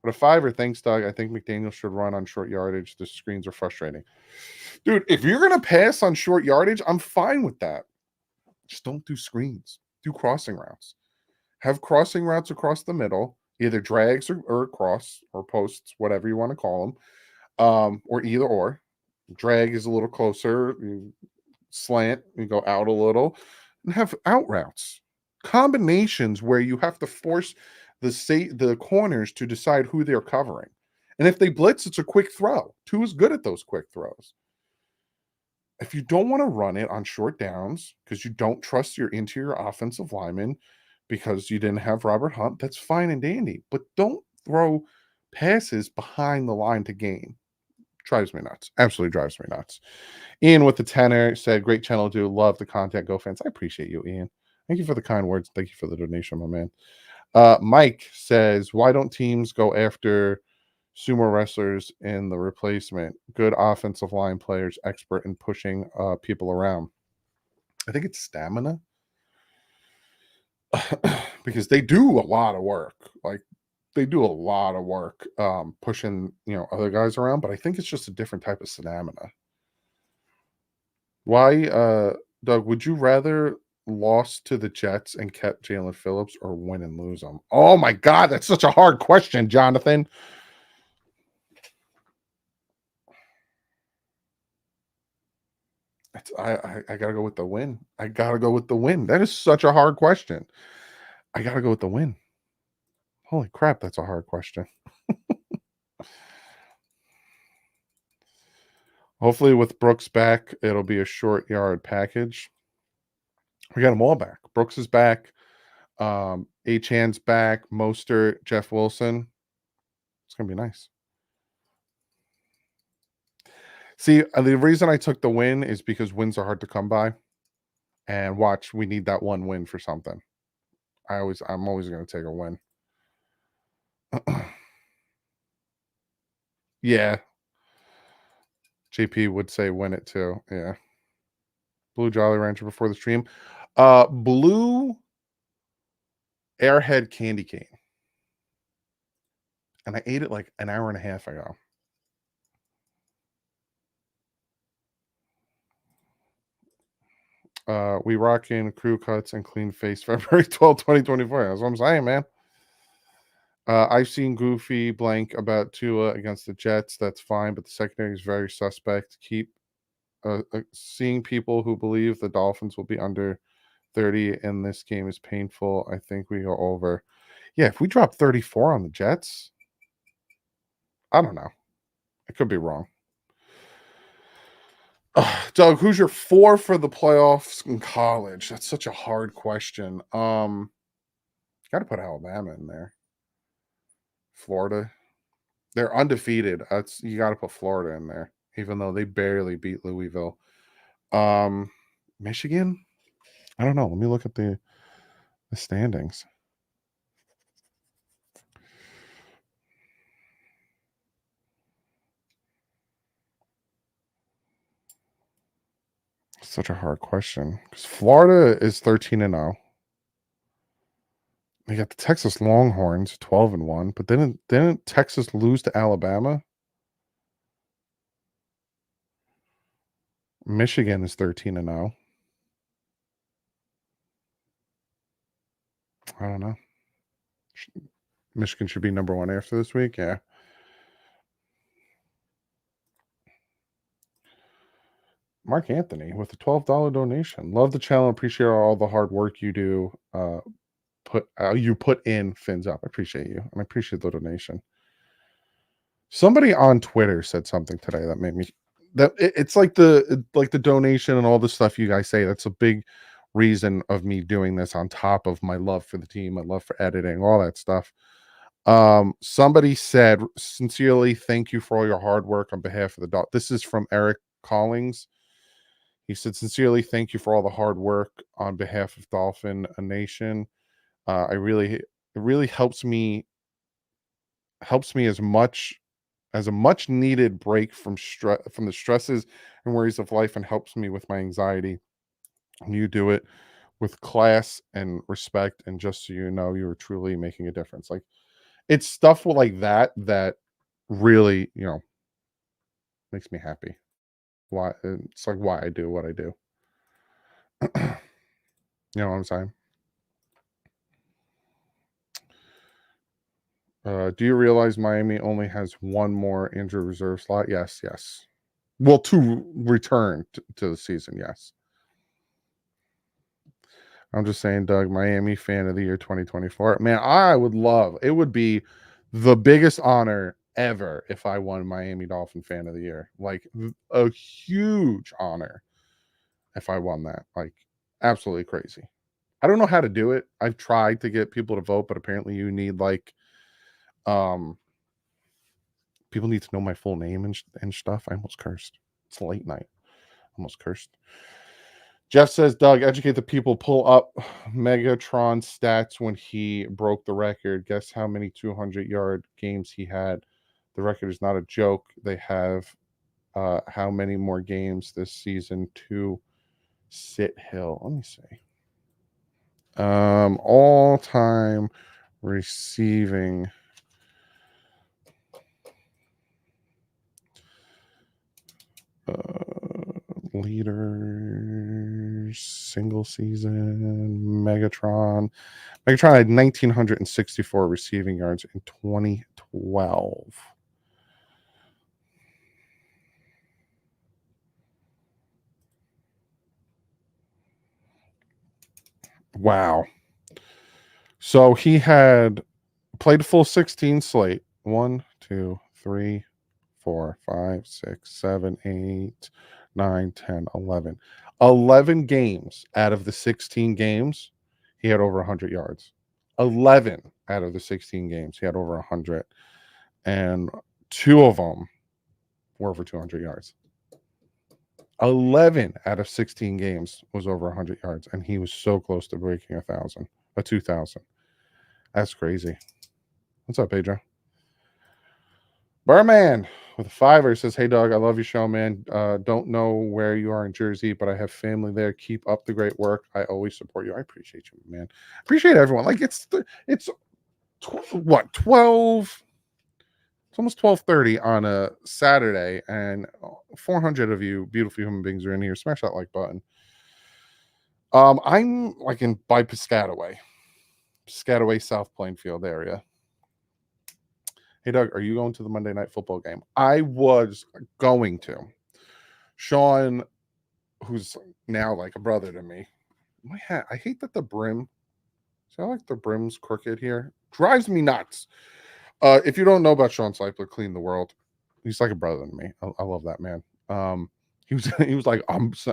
But a fiver, thanks, Doug. I think McDaniel should run on short yardage. The screens are frustrating. Dude, if you're going to pass on short yardage, I'm fine with that. Just don't do screens. Do crossing routes. Have crossing routes across the middle, either drags or across or posts, whatever you want to call them, or either or. Drag is a little closer. You slant, you go out a little, and have out routes. Combinations where you have to force the corners to decide who they're covering. And if they blitz, it's a quick throw. Tua is good at those quick throws. If you don't want to run it on short downs because you don't trust your interior offensive lineman because you didn't have Robert Hunt, that's fine and dandy. But don't throw passes behind the line to gain. Drives me nuts. Absolutely drives me nuts. Ian with the tenor said, great channel, dude. Love the content. Go fans. I appreciate you, Ian. Thank you for the kind words. Thank you for the donation, my man. Mike says, why don't teams go after sumo wrestlers in the replacement? Good offensive line players, expert in pushing people around. I think it's stamina. Because they do a lot of work. Like, they do a lot of work pushing, other guys around, but I think it's just a different type of stamina. Why, Doug, would you rather lost to the Jets and kept Jalen Phillips or win and lose them? Oh my God, that's such a hard question, Jonathan. I gotta go with the win. I gotta go with the win. That is such a hard question. I gotta go with the win. Holy crap, that's a hard question. Hopefully, with Brooks back, it'll be a short yard package. We got them all back. Brooks is back. Achan's back. Mostert, Jeff Wilson. It's gonna be nice. See, the reason I took the win is because wins are hard to come by. And watch, we need that one win for something. I'm always going to take a win. Yeah. JP would say win it too. Yeah. Blue Jolly Rancher before the stream. Blue Airhead candy cane. And I ate it like an hour and a half ago. We rock in crew cuts and clean face February 12, 2024. That's what I'm saying, man. I've seen Goofy blank about Tua against the Jets. That's fine, but the secondary is very suspect. Keep seeing people who believe the Dolphins will be under 30 in this game is painful. I think we go over. Yeah, if we drop 34 on the Jets, I don't know. I could be wrong. Doug, who's your 4 for the playoffs in college? That's such a hard question. Got to put Alabama in there. Florida, they're undefeated. You got to put Florida in there, even though they barely beat Louisville. Michigan, I don't know. Let me look at the standings. Such a hard question because Florida is 13-0. They got the Texas Longhorns 12-1, but didn't Texas lose to Alabama? Michigan is 13-0. I don't know. Michigan should be number 1 after this week. Yeah. Mark Anthony with a $12 donation. Love the channel. Appreciate all the hard work you do. You put in fins up. I appreciate you, and I appreciate the donation. Somebody on Twitter said something today that made me it's like the donation and all the stuff you guys say. That's a big reason of me doing this, on top of my love for the team, my love for editing, all that stuff. Somebody said, sincerely, thank you for all your hard work on behalf of the dog. This is from Eric Collings. He said, sincerely, thank you for all the hard work on behalf of Dolphin Nation. It really helps me as a much needed break from the stresses and worries of life, and helps me with my anxiety. And you do it with class and respect, and just so you know, you are truly making a difference. Like, it's stuff like that that really, makes me happy. Why It's like why I do what I do. You know what I'm saying? Do you realize Miami only has one more injured reserve slot? Yes. Well, to return to the season, yes. I'm just saying, Doug, Miami fan of the year 2024. Man, I would love, it would be the biggest honor ever if I won Miami Dolphin fan of the year. Like, a huge honor if I won that. Like, absolutely crazy. I don't know how to do it. I've tried to get people to vote, but apparently you need people need to know my full name and stuff. I almost cursed. It's late night. Almost cursed. Jeff says, Doug, educate the people. Pull up Megatron stats when he broke the record. Guess how many 200-yard games he had. The record is not a joke. They have how many more games this season to sit Hill? Let me see. All-time receiving leaders, single season, Megatron. Megatron had 1,964 receiving yards in 2012. Wow. So he had played a full 16 slate. 1, 2, 3, 4, 5, 6, 7, 8, 9, 10, 11. 11 games out of the 16 games, he had over 100 yards. 11 out of the 16 games, he had over 100. And 2 of them were over 200 yards. 11 out of 16 games was over 100 yards, and he was so close to breaking 2,000. That's crazy. What's up, Pedro? Barman with a $5 says, hey, Doug, I love your show, man. Don't know where you are in Jersey, but I have family there. Keep up the great work. I always support you. I appreciate you, man. Appreciate everyone. Like, it's what, 12? It's almost 12:30 on a Saturday, and 400 of you beautiful human beings are in here. Smash that like button. I'm like by Piscataway, South Plainfield area. Hey, Doug, are you going to the Monday Night Football game? I was going to. Sean, who's now like a brother to me. My hat. I hate that the brim. See, I like the brim's crooked here. Drives me nuts. If you don't know about Sean Seipler, Clean the World. He's like a brother to me. I love that man. He was like,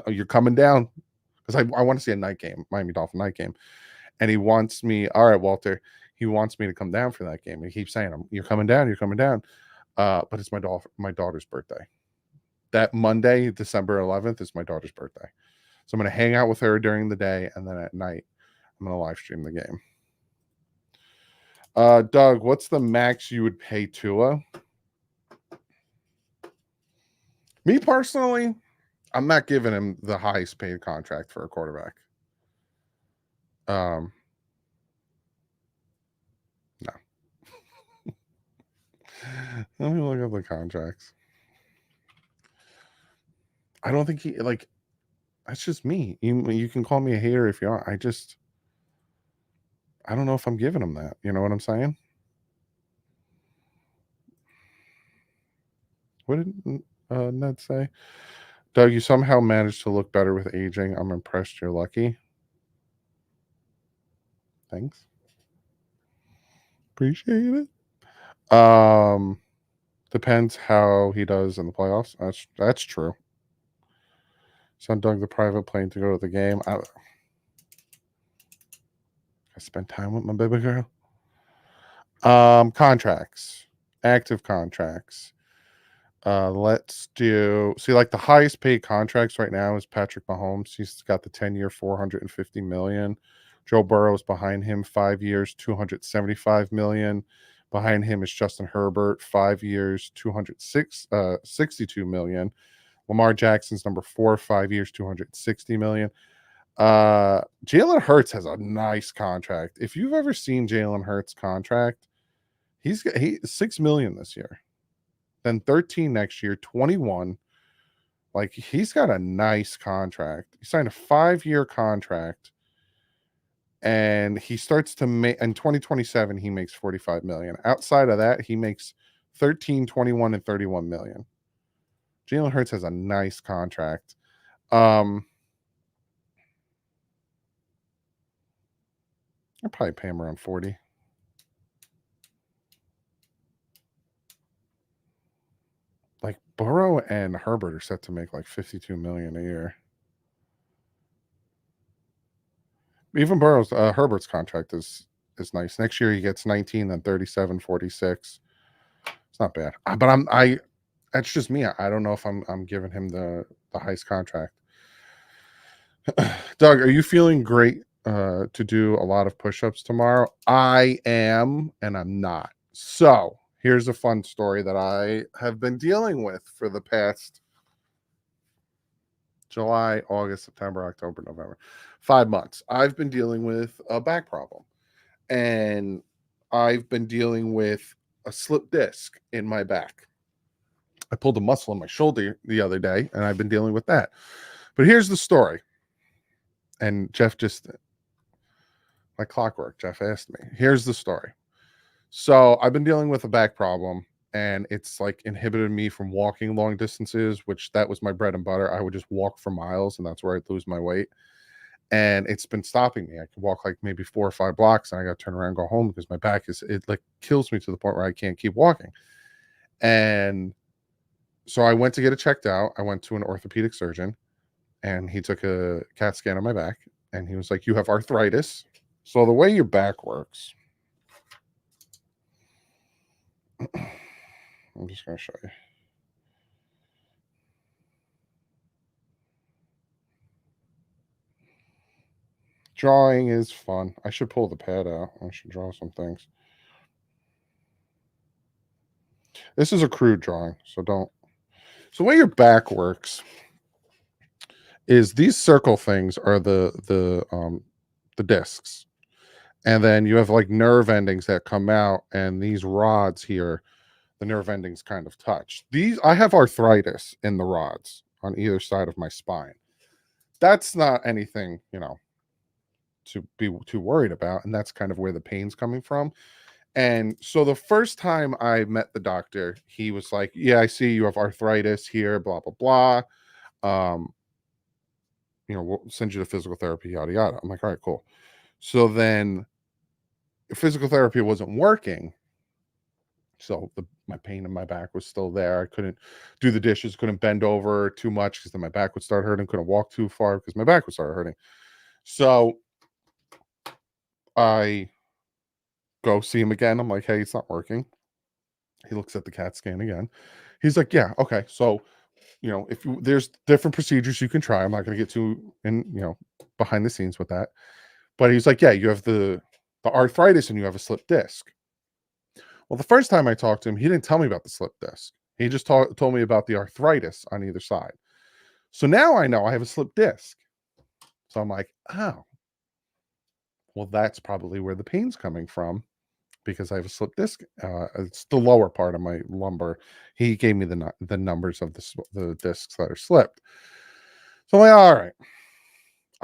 you're coming down, because I want to see a night game, Miami Dolphin night game, and he wants me. All right, Walter. He wants me to come down for that game. He keeps saying, "You're coming down. You're coming down." But it's my daughter's birthday. That Monday, December 11th, is my daughter's birthday. So I'm going to hang out with her during the day, and then at night, I'm going to live stream the game. Doug, what's the max you would pay Tua? Me personally, I'm not giving him the highest paid contract for a quarterback. No. Let me look up the contracts. I don't think he, like, that's just me. You can call me a hater if you want. I don't know if I'm giving him that. You know what I'm saying? What did Ned say? Doug, you somehow managed to look better with aging. I'm impressed. You're lucky. Thanks. Appreciate it. Depends how he does in the playoffs. That's true. Send Doug the private plane to go to the game. I spend time with my baby girl. Contracts. Active contracts. Let's do like the highest paid contracts right now is Patrick Mahomes. He's got the 10-year, $450 million. Joe Burrow's behind him, 5 years, $275 million. Behind him is Justin Herbert, 5 years, $62 million. Lamar Jackson's number 4, 5 years, $260 million. Jalen Hurts has a nice contract. If you've ever seen Jalen Hurts' contract, he $6 million this year. Then 13 next year, 21. Like, he's got a nice contract. He signed a 5-year contract, and he starts to make in 2027 he makes 45 million. Outside of that, he makes 13, 21, and 31 million. Jalen Hurts has a nice contract. I'd probably pay him around 40. Like, Burrow and Herbert are set to make like 52 million a year. Even Herbert's contract is nice. Next year he gets 19, then 37, 46. It's not bad. But that's just me. I don't know if I'm giving him the highest contract. Doug, are you feeling great to do a lot of push-ups tomorrow? I am, and I'm not. So here's a fun story that I have been dealing with for the past July, August, September, October, November, 5 months. I've been dealing with a back problem, and I've been dealing with a slip disc in my back. I pulled a muscle in my shoulder the other day, and I've been dealing with that. But here's the story. And Jeff just, like clockwork, Jeff asked me. Here's the story. So I've been dealing with a back problem, and it's like inhibited me from walking long distances, which that was my bread and butter. I would just walk for miles, and that's where I'd lose my weight. And it's been stopping me. I can walk like maybe 4 or 5 blocks, and I got to turn around and go home because my back it like kills me to the point where I can't keep walking. And so I went to get it checked out. I went to an orthopedic surgeon, and he took a CAT scan on my back, and he was like, "You have arthritis." So the way your back works, I'm just going to show you. Drawing is fun. I should pull the pad out. I should draw some things. This is a crude drawing, so don't. So the way your back works is these circle things are the discs. And then you have like nerve endings that come out, and these rods here, the nerve endings kind of touch. I have arthritis in the rods on either side of my spine. That's not anything, to be too worried about. And that's kind of where the pain's coming from. And so the first time I met the doctor, he was like, "Yeah, I see you have arthritis here, blah, blah, blah. We'll send you to physical therapy, yada, yada." I'm like, "All right, cool." So then physical therapy wasn't working. So my pain in my back was still there. I couldn't do the dishes, couldn't bend over too much because then my back would start hurting, couldn't walk too far because my back would start hurting. So I go see him again. I'm like, "Hey, it's not working." He looks at the CAT scan again. He's like, "Yeah, okay. So, if there's different procedures you can try. I'm not going to get too behind the scenes with that." But he's like, "Yeah, you have the arthritis and you have a slip disc." Well, the first time I talked to him, he didn't tell me about the slip disc. He just told me about the arthritis on either side. So now I know I have a slip disc. So I'm like, "Oh, well, that's probably where the pain's coming from because I have a slip disc. It's the lower part of my lumbar." He gave me the numbers of the discs that are slipped. So I'm like, "All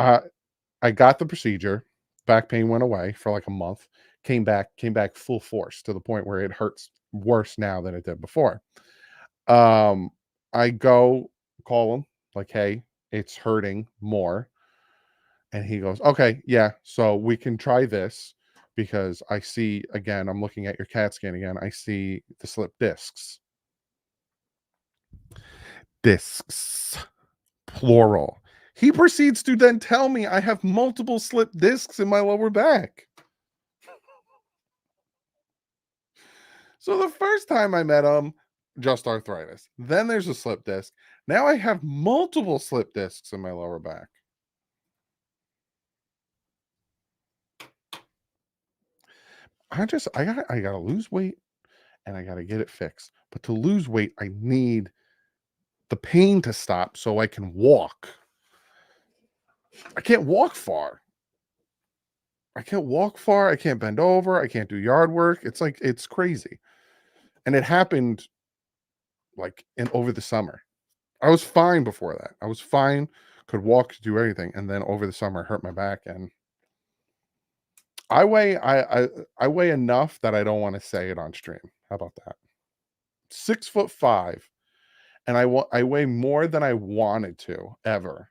right." I got the procedure Back pain went away for like a month, came back full force to the point where it hurts worse now than it did before. Um, I go call him like, "Hey, it's hurting more." And he goes, "Okay, yeah, so we can try this because I see again, I'm looking at your CAT scan again. I see the slip discs." Discs, plural. He proceeds to then tell me I have multiple slip discs in my lower back. So the first time I met him, just arthritis. Then there's a slip disc. Now I have multiple slip discs in my lower back. I gotta lose weight and I gotta get it fixed. But to lose weight, I need the pain to stop so I can walk. I can't walk far. I can't walk far. I can't bend over. I can't do yard work. It's like it's crazy. And it happened like in over the summer. I was fine before that. I was fine, could walk, could do everything, and then over the summer, I hurt my back, and I weigh enough that I don't want to say it on stream. How about that? 6'5", and I weigh more than I wanted to ever,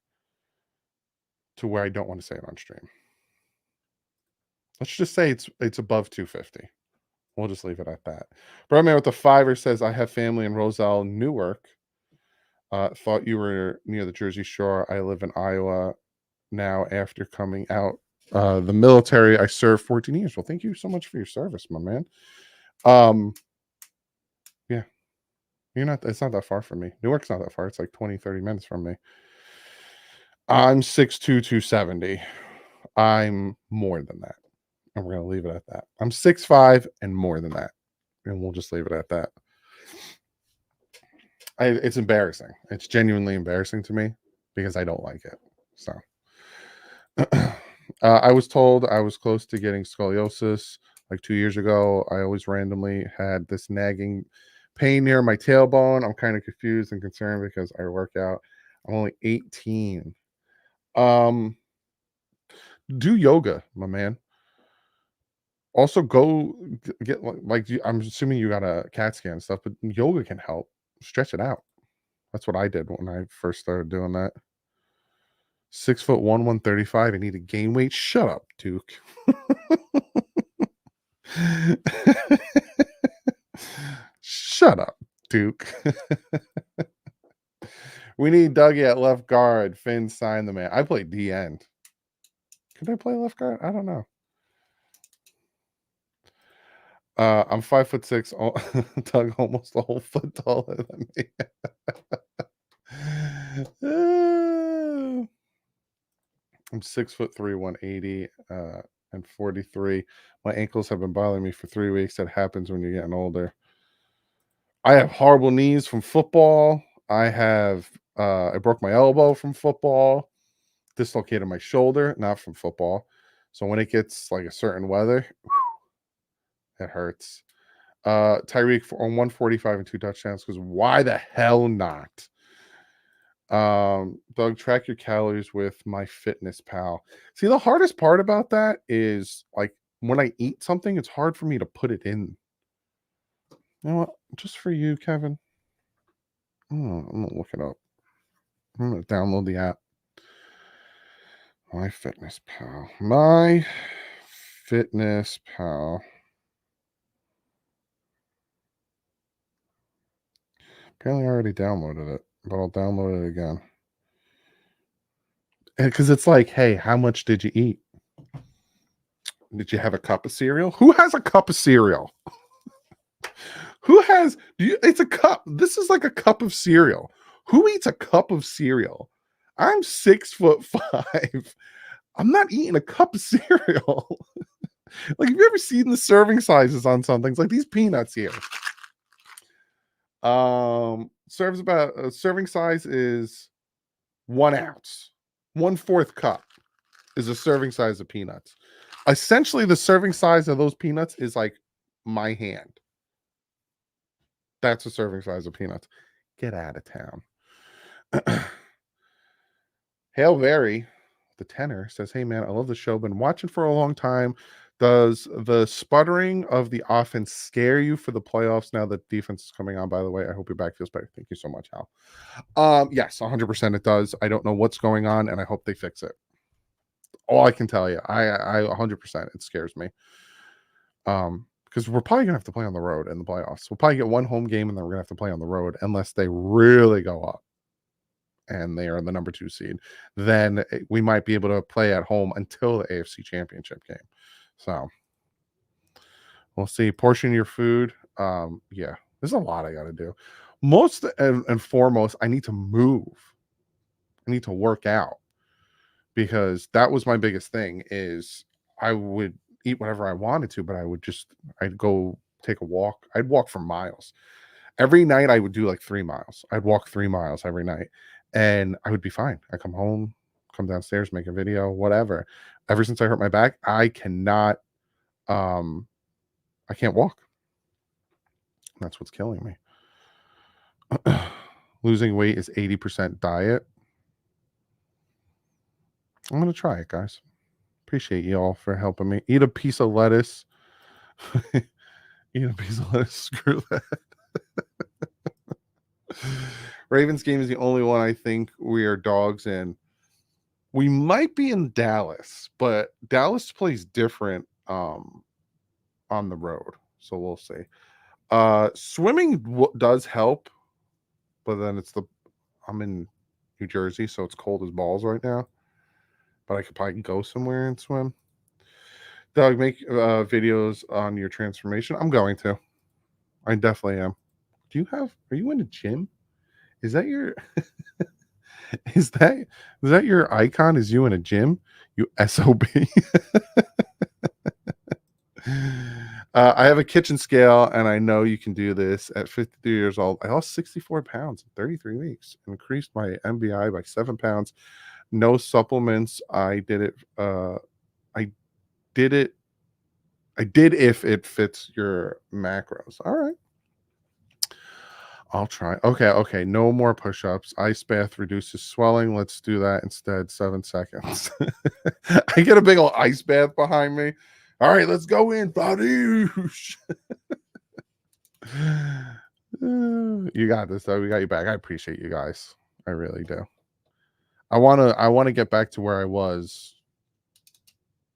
to where I don't want to say it on stream. Let's just say it's above 250. We'll just leave it at that. Broadman with the fiver says, "I have family in Roselle, Newark. Thought you were near the Jersey Shore. I live in Iowa now after coming out the military. I served 14 years." Well, thank you so much for your service, my man. Yeah, it's not that far from me. Newark's not that far. It's like 20, 30 minutes from me. I'm 6'2", 270. I'm more than that. And we're going to leave it at that. I'm 6'5" and more than that. And we'll just leave it at that. It's embarrassing. It's genuinely embarrassing to me because I don't like it. So I was told I was close to getting scoliosis like 2 years ago. I always randomly had this nagging pain near my tailbone. I'm kind of confused and concerned because I work out. I'm only 18. Do yoga, my man. Also, go get I'm assuming you got a CAT scan and stuff, but yoga can help stretch it out. That's what I did when I first started doing that. 6'1", 135. I need to gain weight. Shut up, Duke. Shut up, Duke. We need Dougie at left guard. Finn sign the man. I play D end. Could I play left guard? I don't know. I'm 5'6". Doug almost a whole foot taller than me. I'm 6'3", 180, and 43. My ankles have been bothering me for 3 weeks. That happens when you're getting older. I have horrible knees from football. I broke my elbow from football, dislocated my shoulder, not from football. So when it gets like a certain weather, it hurts. Tyreek on 145 and 2 touchdowns, because why the hell not? Doug, track your calories with My Fitness Pal. See, the hardest part about that is like when I eat something, it's hard for me to put it in. You know what? Just for you, Kevin. I'm gonna look it up. I'm gonna download the app. My Fitness Pal. My Fitness Pal. Apparently, I already downloaded it, but I'll download it again. Because it's like, hey, how much did you eat? Did you have a cup of cereal? Who has a cup of cereal? Who has? It's a cup. This is like a cup of cereal. Who eats a cup of cereal? I'm 6'5". I'm not eating a cup of cereal. Like, have you ever seen the serving sizes on some things? Like these peanuts here. Serves about serving size is 1 ounce. 1/4 cup is a serving size of peanuts. Essentially, the serving size of those peanuts is like my hand. That's a serving size of peanuts. Get out of town. Hail Mary. the tenor says, "Hey man, I love the show. Been watching for a long time. Does the sputtering of the offense scare you for the playoffs now that defense is coming on? By the way, I hope your back feels better. Thank you so much, Hal." Yes, 100% it does. I don't know what's going on, and I hope they fix it. All I can tell you, I 100% it scares me. Because we're probably gonna have to play on the road in the playoffs. We'll probably get one home game, and then we're gonna have to play on the road unless they really go up and they are the number 2 seed. Then we might be able to play at home until the AFC Championship game. So we'll see. Portion your food. Yeah, there's a lot I got to do. Most and foremost, I need to move. I need to work out because that was my biggest thing. Is I would eat whatever I wanted to, but I'd go take a walk. I'd walk for miles. Every night I would do like 3 miles. I'd walk 3 miles every night and I would be fine. I come home, come downstairs, make a video, whatever. Ever since I hurt my back, I can't walk. That's what's killing me. Losing weight is 80% diet. I'm going to try it, guys. Appreciate you all for helping me. Eat a piece of lettuce. Eat a piece of lettuce. Screw that. Ravens game is the only one I think we are dogs in. We might be in Dallas, but Dallas plays different on the road. So we'll see. Swimming does help, but then I'm in New Jersey, so it's cold as balls right now. But I could probably go somewhere and swim. Doug, make videos on your transformation. I'm going to. I definitely am. Are you in a gym? Is that your is that your icon? Is you in a gym? You SOB. I have a kitchen scale, and I know you can do this. At 53 years old, I lost 64 pounds in 33 weeks, increased my MBI by 7 pounds. No supplements. I did it. I did if it fits your macros. All right. I'll try. Okay. No more push-ups. Ice bath reduces swelling. Let's do that instead. 7 seconds. I get a big old ice bath behind me. All right, let's go in. Badoosh. You got this, though. We got you back. I appreciate you guys. I really do. I wanna get back to where I was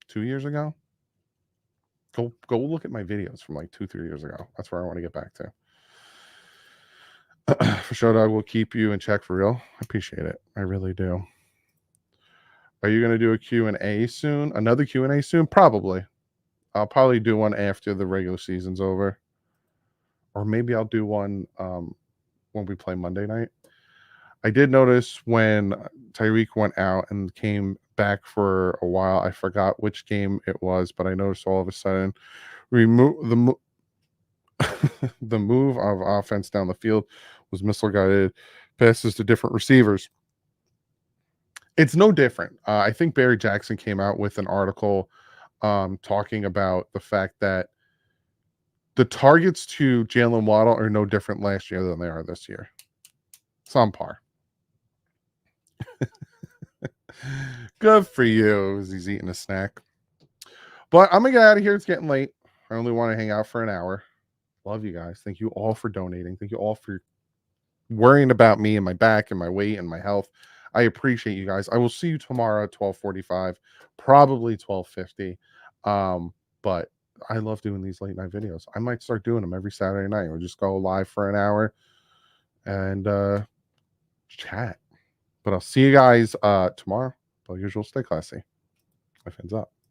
2 years ago. Go look at my videos from like 2-3 years ago. That's where I want to get back to. For sure, Dog, will keep you in check for real. I appreciate it. I really do. Are you going to do a Q&A soon? Another Q&A soon? Probably. I'll probably do one after the regular season's over. Or maybe I'll do one when we play Monday night. I did notice when Tyreek went out and came back for a while, I forgot which game it was, but I noticed all of a sudden the move of offense down the field was missile guided passes to different receivers. It's no different. I think Barry Jackson came out with an article talking about the fact that the targets to Jalen Waddle are no different last year than they are this year. It's on par. Good for you. He's eating a snack. But I'm going to get out of here. It's getting late. I only want to hang out for an hour. Love you guys. Thank you all for donating. Thank you all for worrying about me and my back and my weight and my health. I appreciate you guys. I will see you tomorrow at 12:45, probably 12:50. But I love doing these late night videos. I might start doing them every Saturday night. We'll just go live for an hour and chat. But I'll see you guys tomorrow. Like usual, stay classy. My fins up.